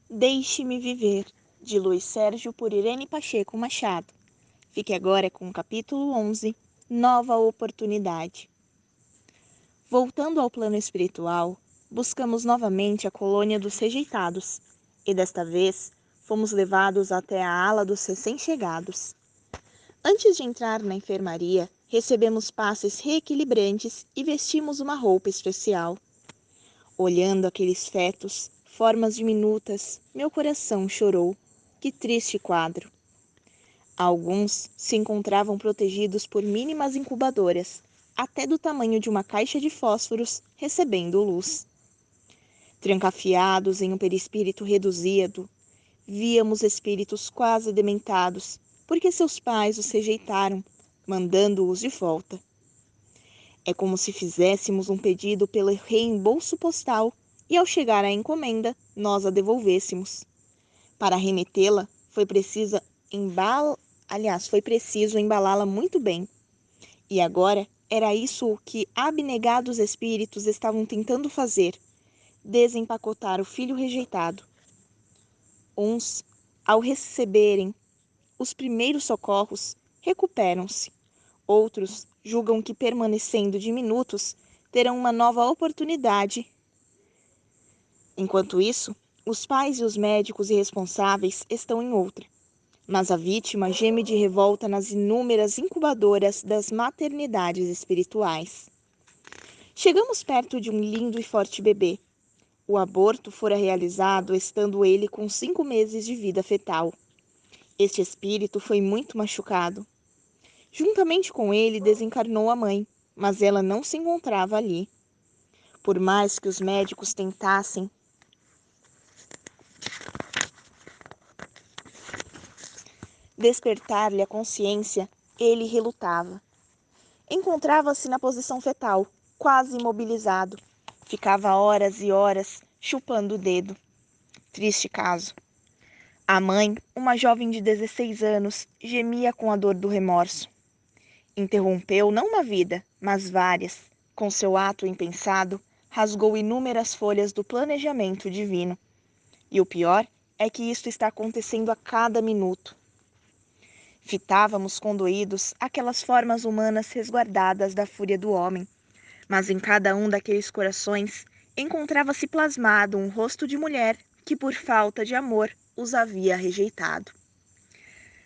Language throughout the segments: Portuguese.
Deixe-me Viver, de Luiz Sérgio por Irene Pacheco Machado. Fique agora com o capítulo 11, Nova Oportunidade. Voltando ao plano espiritual, buscamos novamente a colônia dos rejeitados, e desta vez fomos levados até a ala dos recém-chegados. Antes de entrar na enfermaria, recebemos passes reequilibrantes e vestimos uma roupa especial. Olhando aqueles fetos, formas diminutas, meu coração chorou. Que triste quadro! Alguns se encontravam protegidos por mínimas incubadoras, até do tamanho de uma caixa de fósforos, recebendo luz. Trancafiados em um perispírito reduzido, víamos espíritos quase dementados, porque seus pais os rejeitaram, mandando-os de volta. É como se fizéssemos um pedido pelo reembolso postal e, ao chegar a encomenda, nós a devolvêssemos. Para remetê-la, foi preciso embalá-la muito bem. E agora era isso o que abnegados espíritos estavam tentando fazer: desempacotar o filho rejeitado. Uns, ao receberem os primeiros socorros, recuperam-se. Outros julgam que, permanecendo diminutos, terão uma nova oportunidade. Enquanto isso, os pais e os médicos irresponsáveis estão em outra. Mas a vítima geme de revolta nas inúmeras incubadoras das maternidades espirituais. Chegamos perto de um lindo e forte bebê. O aborto fora realizado estando ele com 5 meses de vida fetal. Este espírito foi muito machucado. Juntamente com ele desencarnou a mãe, mas ela não se encontrava ali. Por mais que os médicos tentassem despertar-lhe a consciência, ele relutava. Encontrava-se na posição fetal, quase imobilizado. Ficava horas e horas chupando o dedo. Triste caso. A mãe, uma jovem de 16 anos, gemia com a dor do remorso. Interrompeu não uma vida, mas várias. Com seu ato impensado, rasgou inúmeras folhas do planejamento divino. E o pior é que isto está acontecendo a cada minuto. Fitávamos condoídos aquelas formas humanas resguardadas da fúria do homem, mas em cada um daqueles corações encontrava-se plasmado um rosto de mulher que, por falta de amor, os havia rejeitado.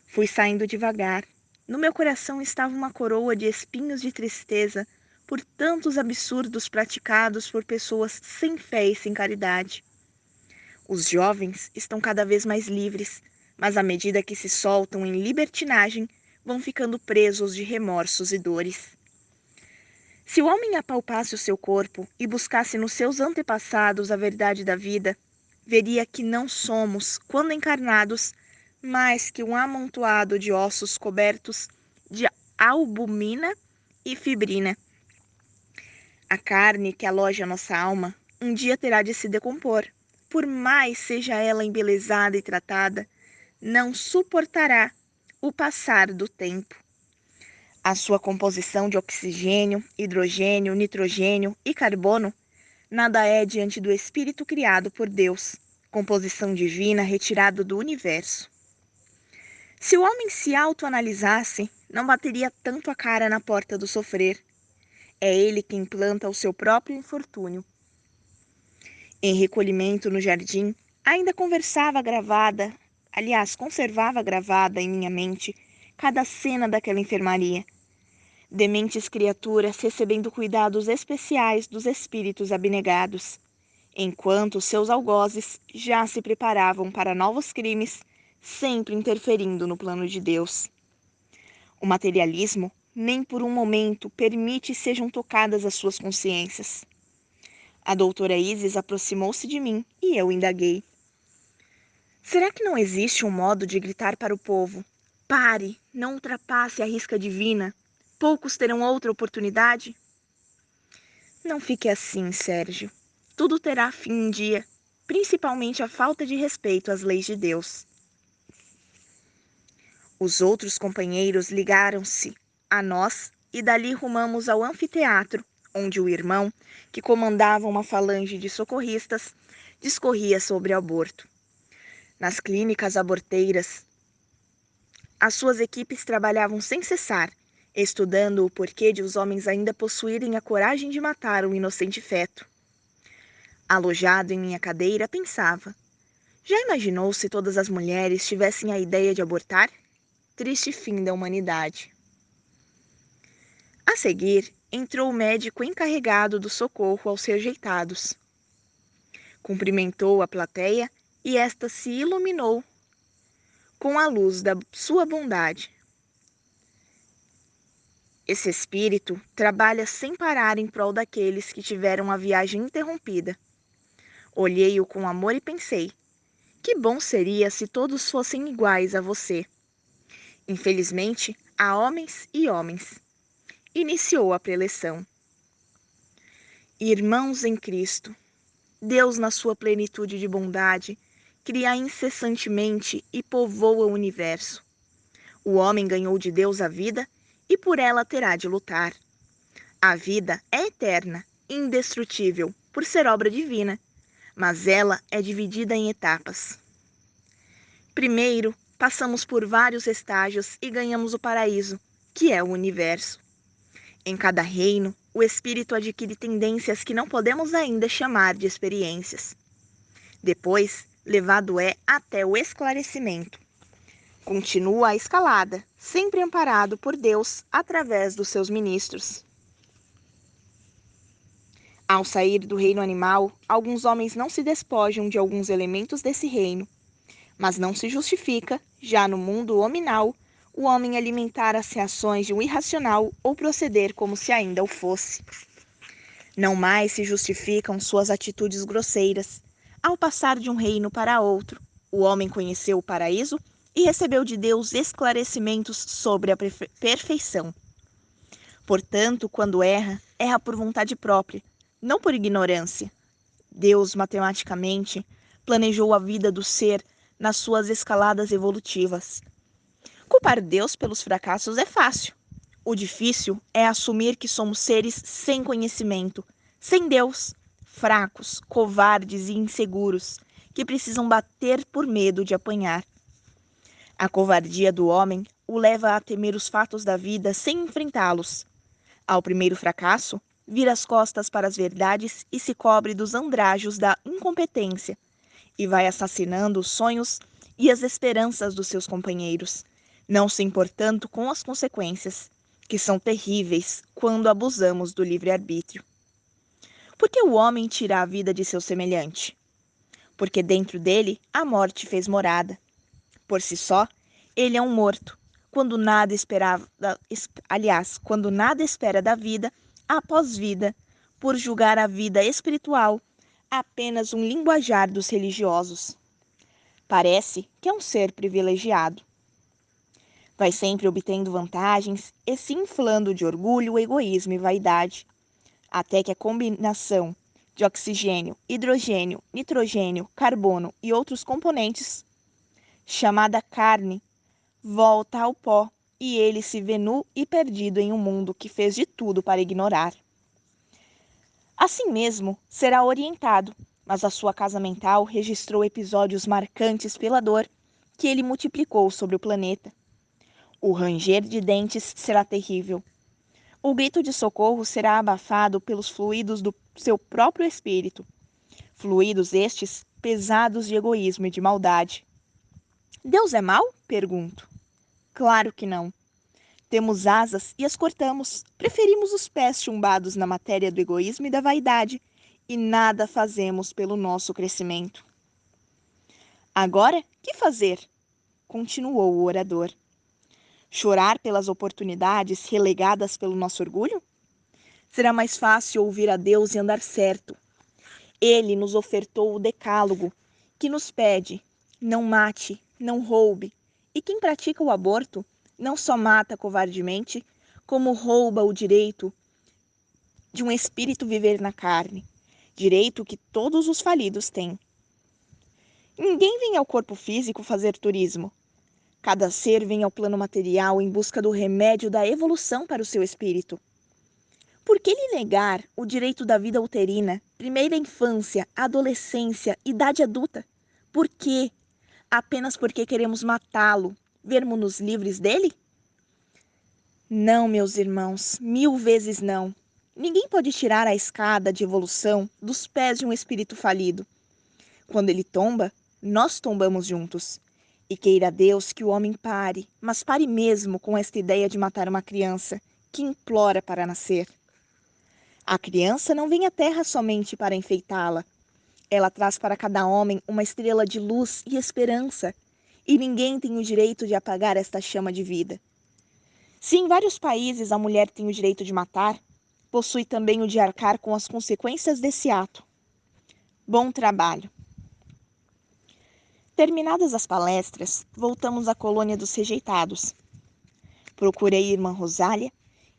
Fui saindo devagar. No meu coração estava uma coroa de espinhos de tristeza por tantos absurdos praticados por pessoas sem fé e sem caridade. Os jovens estão cada vez mais livres, mas à medida que se soltam em libertinagem, vão ficando presos de remorsos e dores. Se o homem apalpasse o seu corpo e buscasse nos seus antepassados a verdade da vida, veria que não somos, quando encarnados, mais que um amontoado de ossos cobertos de albumina e fibrina. A carne que aloja nossa alma um dia terá de se decompor. Por mais seja ela embelezada e tratada, não suportará o passar do tempo. A sua composição de oxigênio, hidrogênio, nitrogênio e carbono nada é diante do espírito criado por Deus, composição divina retirada do universo. Se o homem se autoanalisasse, não bateria tanto a cara na porta do sofrer. É ele quem planta o seu próprio infortúnio. Em recolhimento no jardim, ainda conservava gravada em minha mente cada cena daquela enfermaria. Dementes criaturas recebendo cuidados especiais dos espíritos abnegados, enquanto seus algozes já se preparavam para novos crimes, sempre interferindo no plano de Deus. O materialismo nem por um momento permite sejam tocadas as suas consciências. A doutora Isis aproximou-se de mim e eu indaguei. Será que não existe um modo de gritar para o povo: pare, não ultrapasse a risca divina, poucos terão outra oportunidade? Não fique assim, Sérgio. Tudo terá fim um dia, principalmente a falta de respeito às leis de Deus. Os outros companheiros ligaram-se a nós e dali rumamos ao anfiteatro, onde o irmão, que comandava uma falange de socorristas, discorria sobre o aborto. Nas clínicas aborteiras, as suas equipes trabalhavam sem cessar, estudando o porquê de os homens ainda possuírem a coragem de matar um inocente feto. Alojado em minha cadeira, pensava: já imaginou se todas as mulheres tivessem a ideia de abortar? Triste fim da humanidade. A seguir, entrou o médico encarregado do socorro aos rejeitados. Cumprimentou a plateia e esta se iluminou com a luz da sua bondade. Esse espírito trabalha sem parar em prol daqueles que tiveram a viagem interrompida. Olhei-o com amor e pensei: que bom seria se todos fossem iguais a você. Infelizmente, há homens e homens. Iniciou a preleção. Irmãos em Cristo, Deus, na sua plenitude de bondade, cria incessantemente e povoa o universo. O homem ganhou de Deus a vida e por ela terá de lutar. A vida é eterna, indestrutível, por ser obra divina, mas ela é dividida em etapas. Primeiro, passamos por vários estágios e ganhamos o paraíso, que é o universo. Em cada reino, o espírito adquire tendências que não podemos ainda chamar de experiências. Depois, levado é até o esclarecimento. Continua a escalada, sempre amparado por Deus através dos seus ministros. Ao sair do reino animal, alguns homens não se despojam de alguns elementos desse reino, mas não se justifica, já no mundo hominal, o homem alimentar as reações de um irracional ou proceder como se ainda o fosse. Não mais se justificam suas atitudes grosseiras. Ao passar de um reino para outro, o homem conheceu o paraíso e recebeu de Deus esclarecimentos sobre a perfeição. Portanto, quando erra, erra por vontade própria, não por ignorância. Deus, matematicamente, planejou a vida do ser nas suas escaladas evolutivas. Culpar Deus pelos fracassos é fácil. O difícil é assumir que somos seres sem conhecimento, sem Deus, fracos, covardes e inseguros, que precisam bater por medo de apanhar. A covardia do homem o leva a temer os fatos da vida sem enfrentá-los. Ao primeiro fracasso, vira as costas para as verdades e se cobre dos andrajos da incompetência, e vai assassinando os sonhos e as esperanças dos seus companheiros, não se importando com as consequências, que são terríveis quando abusamos do livre-arbítrio. Por que o homem tira a vida de seu semelhante? Porque dentro dele a morte fez morada. Por si só, ele é um morto, quando nada esperava, quando nada espera da vida após vida, por julgar a vida espiritual apenas um linguajar dos religiosos. Parece que é um ser privilegiado. Vai sempre obtendo vantagens e se inflando de orgulho, egoísmo e vaidade, até que a combinação de oxigênio, hidrogênio, nitrogênio, carbono e outros componentes, chamada carne, volta ao pó e ele se vê nu e perdido em um mundo que fez de tudo para ignorar. Assim mesmo, será orientado, mas a sua casa mental registrou episódios marcantes pela dor que ele multiplicou sobre o planeta. O ranger de dentes será terrível. O grito de socorro será abafado pelos fluidos do seu próprio espírito. Fluidos estes pesados de egoísmo e de maldade. Deus é mau? Pergunto. Claro que não. Temos asas e as cortamos. Preferimos os pés chumbados na matéria do egoísmo e da vaidade, e nada fazemos pelo nosso crescimento. Agora, que fazer? Continuou o orador. Chorar pelas oportunidades relegadas pelo nosso orgulho? Será mais fácil ouvir a Deus e andar certo. Ele nos ofertou o decálogo, que nos pede: não mate, não roube. E quem pratica o aborto não só mata covardemente, como rouba o direito de um espírito viver na carne, direito que todos os falidos têm. Ninguém vem ao corpo físico fazer turismo. Cada ser vem ao plano material em busca do remédio da evolução para o seu espírito. Por que lhe negar o direito da vida uterina, primeira infância, adolescência, idade adulta? Por quê? apenas porque queremos matá-lo, vermos-nos livres dele? Não, meus irmãos, 1000 vezes não. Ninguém pode tirar a escada de evolução dos pés de um espírito falido. Quando ele tomba, nós tombamos juntos. E queira Deus que o homem pare, mas pare mesmo com esta ideia de matar uma criança que implora para nascer. A criança não vem à terra somente para enfeitá-la. Ela traz para cada homem uma estrela de luz e esperança, e ninguém tem o direito de apagar esta chama de vida. Se em vários países a mulher tem o direito de matar, possui também o de arcar com as consequências desse ato. Bom trabalho! Terminadas as palestras, voltamos à colônia dos rejeitados. Procurei a irmã Rosália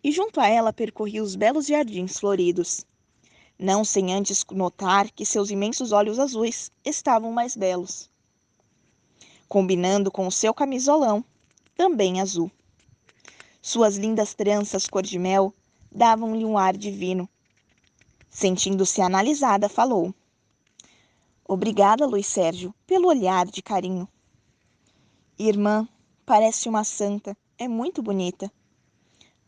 e junto a ela percorri os belos jardins floridos. Não sem antes notar que seus imensos olhos azuis estavam mais belos, combinando com o seu camisolão, também azul. Suas lindas tranças cor de mel davam-lhe um ar divino. Sentindo-se analisada, falou: Obrigada, Luiz Sérgio, pelo olhar de carinho. Irmã, parece uma santa, é muito bonita.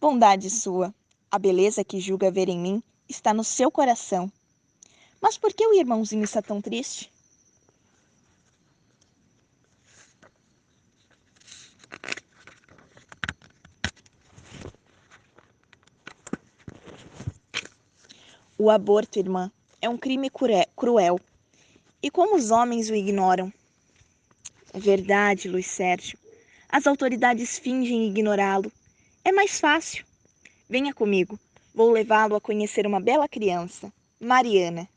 Bondade sua, a beleza que julga ver em mim está no seu coração. Mas por que o irmãozinho está tão triste? O aborto, irmã, é um crime cruel. E como os homens o ignoram? É verdade, Luiz Sérgio. As autoridades fingem ignorá-lo. É mais fácil. Venha comigo. Vou levá-lo a conhecer uma bela criança, Mariana.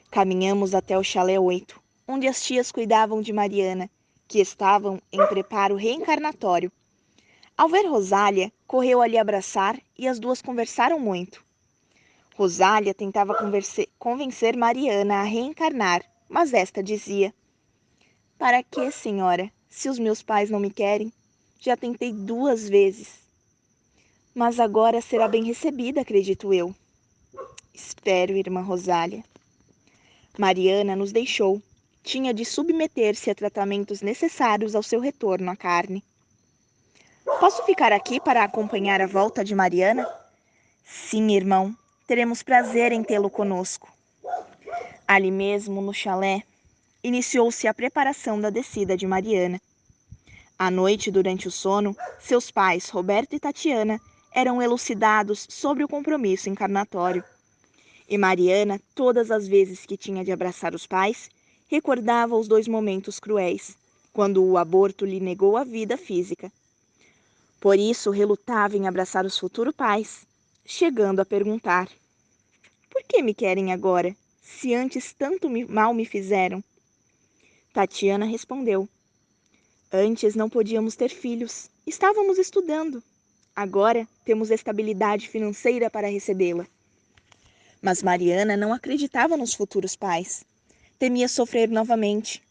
Caminhamos até o chalé 8, onde as tias cuidavam de Mariana, que estavam em preparo reencarnatório. Ao ver Rosália, correu a lhe abraçar e as duas conversaram muito. Rosália tentava convencer Mariana a reencarnar, mas esta dizia: Para que, senhora, se os meus pais não me querem? Já tentei 2 vezes. Mas agora será bem recebida, acredito eu. Espero, irmã Rosália. Mariana nos deixou. Tinha de submeter-se a tratamentos necessários ao seu retorno à carne. Posso ficar aqui para acompanhar a volta de Mariana? Sim, irmão. Teremos prazer em tê-lo conosco. Ali mesmo, no chalé, iniciou-se a preparação da descida de Mariana. À noite, durante o sono, seus pais, Roberto e Tatiana, eram elucidados sobre o compromisso encarnatório. E Mariana, todas as vezes que tinha de abraçar os pais, recordava os 2 momentos cruéis, quando o aborto lhe negou a vida física. Por isso, relutava em abraçar os futuros pais, chegando a perguntar: Por que me querem agora, se antes tanto mal me fizeram? Tatiana respondeu: Antes não podíamos ter filhos, estávamos estudando. Agora temos estabilidade financeira para recebê-la. Mas Mariana não acreditava nos futuros pais. Temia sofrer novamente.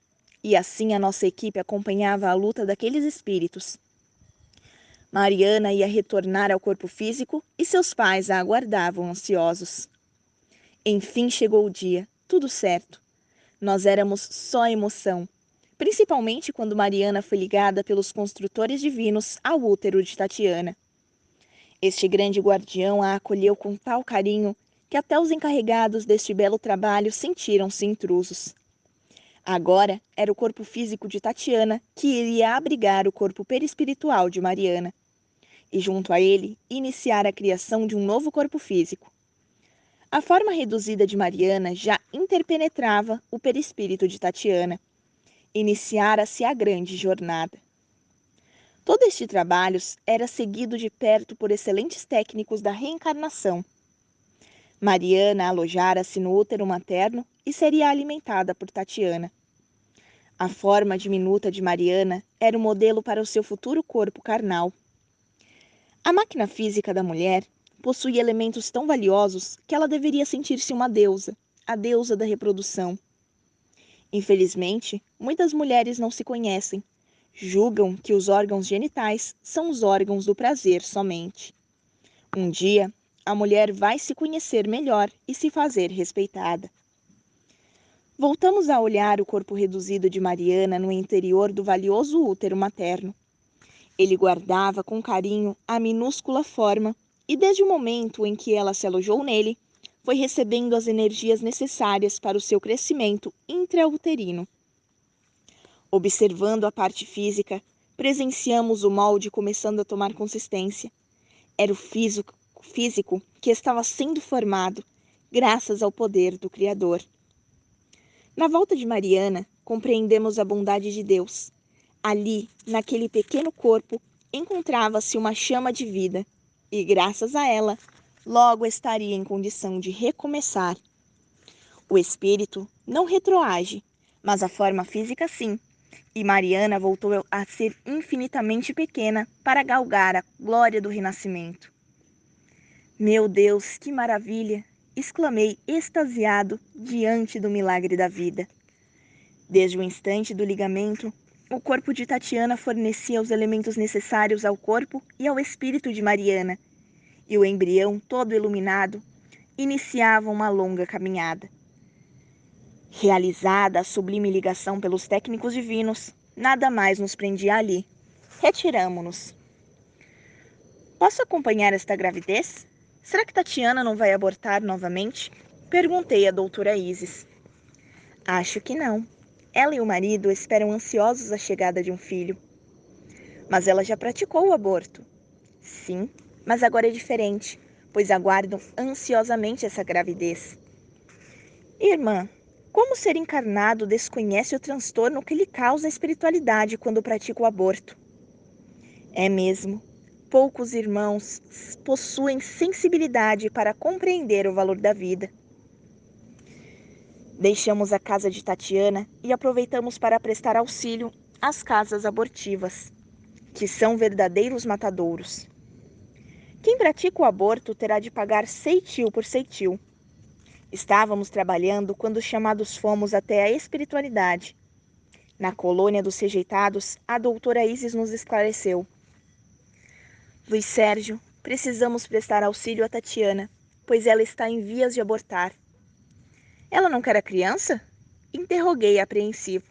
E assim a nossa equipe acompanhava a luta daqueles espíritos. Mariana ia retornar ao corpo físico e seus pais a aguardavam ansiosos. Enfim chegou o dia, tudo certo. Nós éramos só emoção, principalmente quando Mariana foi ligada pelos construtores divinos ao útero de Tatiana. Este grande guardião a acolheu com tal carinho que até os encarregados deste belo trabalho sentiram-se intrusos. Agora era o corpo físico de Tatiana que iria abrigar o corpo perispiritual de Mariana, e junto a ele iniciar a criação de um novo corpo físico. A forma reduzida de Mariana já interpenetrava o perispírito de Tatiana. Iniciara-se a grande jornada. Todo este trabalho era seguido de perto por excelentes técnicos da reencarnação. Mariana alojara-se no útero materno e seria alimentada por Tatiana. A forma diminuta de Mariana era o modelo para o seu futuro corpo carnal. A máquina física da mulher possuía elementos tão valiosos que ela deveria sentir-se uma deusa, a deusa da reprodução. Infelizmente, muitas mulheres não se conhecem. Julgam que os órgãos genitais são os órgãos do prazer somente. Um dia, a mulher vai se conhecer melhor e se fazer respeitada. Voltamos a olhar o corpo reduzido de Mariana no interior do valioso útero materno. Ele guardava com carinho a minúscula forma e, desde o momento em que ela se alojou nele, foi recebendo as energias necessárias para o seu crescimento intrauterino. Observando a parte física, presenciamos o molde começando a tomar consistência. Era o físico que estava sendo formado, graças ao poder do Criador. Na volta de Mariana, compreendemos a bondade de Deus. Ali, naquele pequeno corpo, encontrava-se uma chama de vida, e graças a ela, logo estaria em condição de recomeçar. O espírito não retroage, mas a forma física sim, e Mariana voltou a ser infinitamente pequena para galgar a glória do renascimento. Meu Deus, que maravilha! Exclamei extasiado diante do milagre da vida. Desde o instante do ligamento, o corpo de Tatiana fornecia os elementos necessários ao corpo e ao espírito de Mariana, e o embrião, todo iluminado, iniciava uma longa caminhada. Realizada a sublime ligação pelos técnicos divinos, nada mais nos prendia ali. Retiramo-nos. Posso acompanhar esta gravidez? Será que Tatiana não vai abortar novamente? Perguntei à doutora Isis. Acho que não. Ela e o marido esperam ansiosos a chegada de um filho. Mas ela já praticou o aborto. Sim, mas agora é diferente, pois aguardam ansiosamente essa gravidez. Irmã, como o ser encarnado desconhece o transtorno que lhe causa a espiritualidade quando pratica o aborto? É mesmo. Poucos irmãos possuem sensibilidade para compreender o valor da vida. Deixamos a casa de Tatiana e aproveitamos para prestar auxílio às casas abortivas, que são verdadeiros matadouros. Quem pratica o aborto terá de pagar ceitil por ceitil. Estávamos trabalhando quando chamados fomos até a espiritualidade. Na colônia dos rejeitados, a doutora Isis nos esclareceu. Luiz Sérgio, precisamos prestar auxílio a Tatiana, pois ela está em vias de abortar. Ela não quer a criança? Interroguei apreensivo.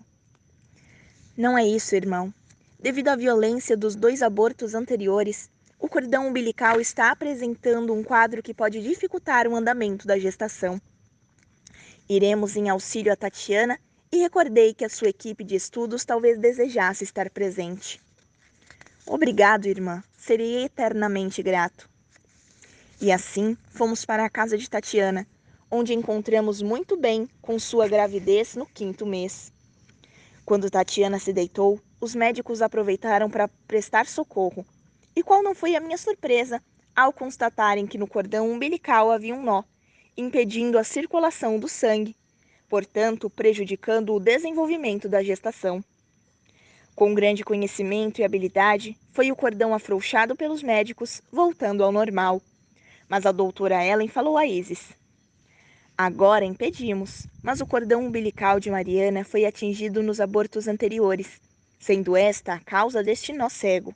Não é isso, irmão. Devido à violência dos 2 abortos anteriores, o cordão umbilical está apresentando um quadro que pode dificultar o andamento da gestação. Iremos em auxílio a Tatiana e recordei que a sua equipe de estudos talvez desejasse estar presente. Obrigado, irmã. Serei eternamente grato. E assim, fomos para a casa de Tatiana, onde encontramos muito bem com sua gravidez no 5º mês. Quando Tatiana se deitou, os médicos aproveitaram para prestar socorro. E qual não foi a minha surpresa ao constatarem que no cordão umbilical havia um nó, impedindo a circulação do sangue, portanto, prejudicando o desenvolvimento da gestação. Com grande conhecimento e habilidade, foi o cordão afrouxado pelos médicos, voltando ao normal. Mas a doutora Ellen falou a Isis. Agora impedimos, mas o cordão umbilical de Mariana foi atingido nos abortos anteriores, sendo esta a causa deste nó cego.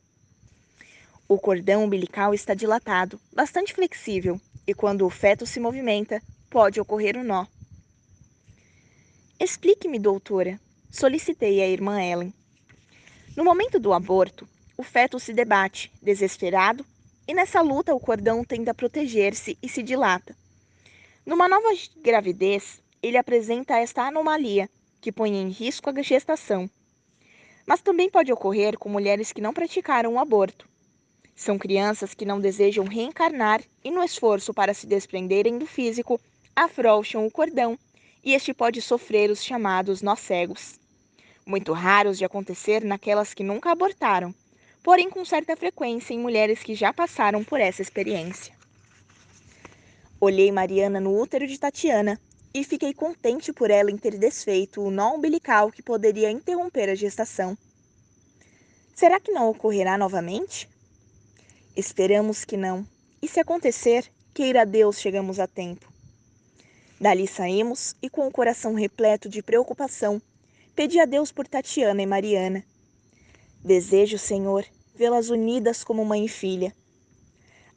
O cordão umbilical está dilatado, bastante flexível, e quando o feto se movimenta, pode ocorrer um nó. Explique-me, doutora, solicitei à irmã Ellen. No momento do aborto, o feto se debate, desesperado, e nessa luta o cordão tenta proteger-se e se dilata. Numa nova gravidez, ele apresenta esta anomalia, que põe em risco a gestação. Mas também pode ocorrer com mulheres que não praticaram o aborto. São crianças que não desejam reencarnar e, no esforço para se desprenderem do físico, afrouxam o cordão, e este pode sofrer os chamados nós cegos. Muito raros de acontecer naquelas que nunca abortaram, porém com certa frequência em mulheres que já passaram por essa experiência. Olhei Mariana no útero de Tatiana e fiquei contente por ela em ter desfeito o nó umbilical que poderia interromper a gestação. Será que não ocorrerá novamente? Esperamos que não, e se acontecer, queira Deus chegamos a tempo. Dali saímos e, com o coração repleto de preocupação, pedi a Deus por Tatiana e Mariana. Desejo, Senhor, vê-las unidas como mãe e filha.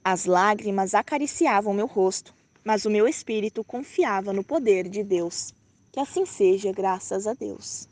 As lágrimas acariciavam meu rosto, mas o meu espírito confiava no poder de Deus. Que assim seja, graças a Deus.